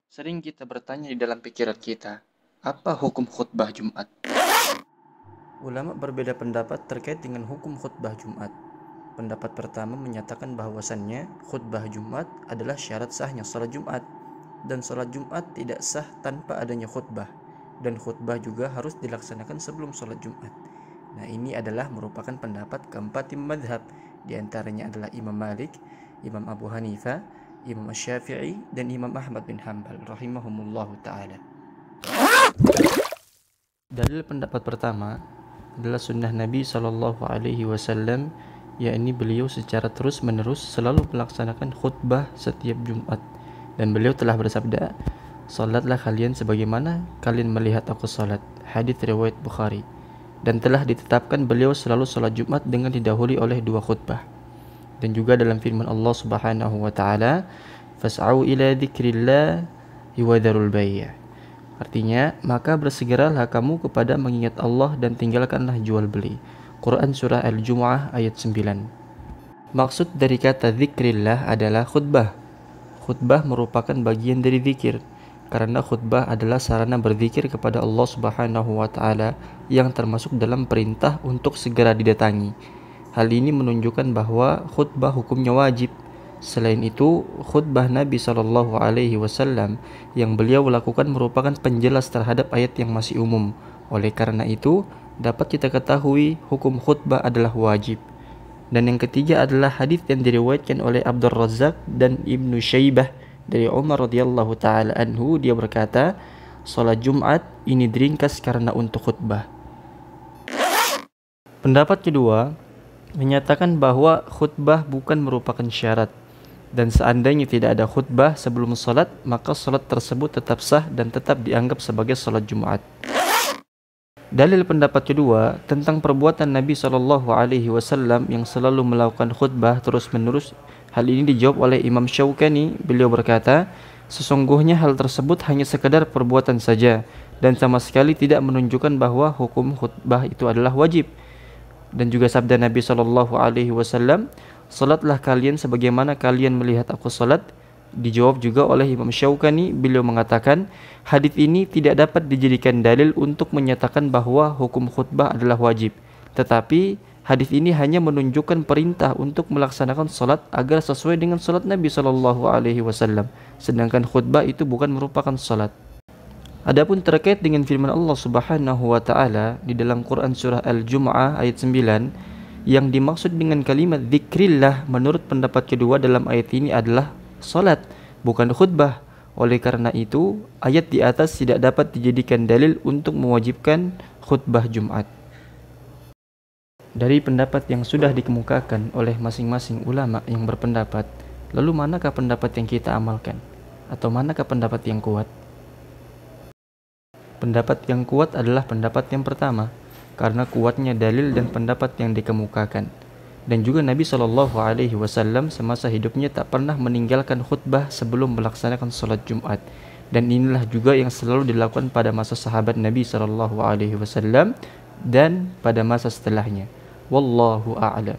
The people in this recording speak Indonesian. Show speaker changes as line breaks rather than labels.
Sering kita bertanya di dalam pikiran kita, apa hukum khutbah Jumat? Ulama berbeda pendapat terkait dengan hukum khutbah Jumat. Pendapat pertama menyatakan bahwasannya khutbah Jumat adalah syarat sahnya salat Jumat, dan salat Jumat tidak sah tanpa adanya khutbah, dan khutbah juga harus dilaksanakan sebelum salat Jumat. Nah, ini adalah merupakan pendapat keempat imam madhab. Di antaranya adalah Imam Malik, Imam Abu Hanifah, Imam Syafi'i, dan Imam Ahmad bin Hanbal rahimahumullahu ta'ala. Dalil pendapat pertama adalah sunnah Nabi SAW, yakni beliau secara terus-menerus selalu melaksanakan khutbah setiap Jumat, dan beliau telah bersabda, "Salatlah kalian sebagaimana kalian melihat aku salat." Hadits riwayat Bukhari. Dan telah ditetapkan beliau selalu salat Jumat dengan didahului oleh dua khutbah. Dan juga dalam firman Allah Subhanahu wa taala, "Fas'au ila dzikrillah wa dzarul bai'." Artinya, maka bersegeralah kamu kepada mengingat Allah dan tinggalkanlah jual beli. Quran Surah Al-Jumu'ah ayat 9. Maksud dari kata zikrillah adalah khutbah. Khutbah merupakan bagian dari zikir, karena khutbah adalah sarana berzikir kepada Allah Subhanahu wa taala yang termasuk dalam perintah untuk segera didatangi. Hal ini menunjukkan bahwa khutbah hukumnya wajib. Selain itu, khutbah Nabi Shallallahu Alaihi Wasallam yang beliau lakukan merupakan penjelas terhadap ayat yang masih umum. Oleh karena itu, dapat kita ketahui hukum khutbah adalah wajib. Dan yang ketiga adalah hadis yang diriwayatkan oleh Abdul Razak dan Ibnu Syaibah dari Umar radhiyallahu taala anhu. Dia berkata, "Salat Jumat ini diringkas karena untuk khutbah." Pendapat kedua menyatakan bahwa khutbah bukan merupakan syarat, dan seandainya tidak ada khutbah sebelum salat, maka salat tersebut tetap sah dan tetap dianggap sebagai salat Jumat. Dalil pendapat kedua tentang perbuatan Nabi Shallallahu Alaihi Wasallam yang selalu melakukan khutbah terus-menerus. Hal ini dijawab oleh Imam Syaukani. Beliau berkata, sesungguhnya hal tersebut hanya sekedar perbuatan saja dan sama sekali tidak menunjukkan bahwa hukum khutbah itu adalah wajib. Dan juga sabda Nabi Shallallahu Alaihi Wasallam, salatlah kalian sebagaimana kalian melihat aku salat. Dijawab juga oleh Imam Syaukani. Beliau mengatakan, hadis ini tidak dapat dijadikan dalil untuk menyatakan bahwa hukum khutbah adalah wajib. Tetapi hadis ini hanya menunjukkan perintah untuk melaksanakan salat agar sesuai dengan salat Nabi Shallallahu Alaihi Wasallam. Sedangkan khutbah itu bukan merupakan salat. Adapun terkait dengan firman Allah Subhanahu wa taala di dalam Quran Surah Al-Jumu'ah ayat 9, yang dimaksud dengan kalimat zikrillah menurut pendapat kedua dalam ayat ini adalah salat, bukan khutbah. Oleh karena itu, ayat di atas tidak dapat dijadikan dalil untuk mewajibkan khutbah Jumat. Dari pendapat yang sudah dikemukakan oleh masing-masing ulama yang berpendapat, lalu manakah pendapat yang kita amalkan? Atau manakah pendapat yang kuat? Pendapat yang kuat adalah pendapat yang pertama, karena kuatnya dalil dan pendapat yang dikemukakan. Dan juga Nabi Shallallahu Alaihi Wasallam semasa hidupnya tak pernah meninggalkan khutbah sebelum melaksanakan sholat Jumat. Dan inilah juga yang selalu dilakukan pada masa sahabat Nabi Shallallahu Alaihi Wasallam dan pada masa setelahnya. Wallahu a'lam.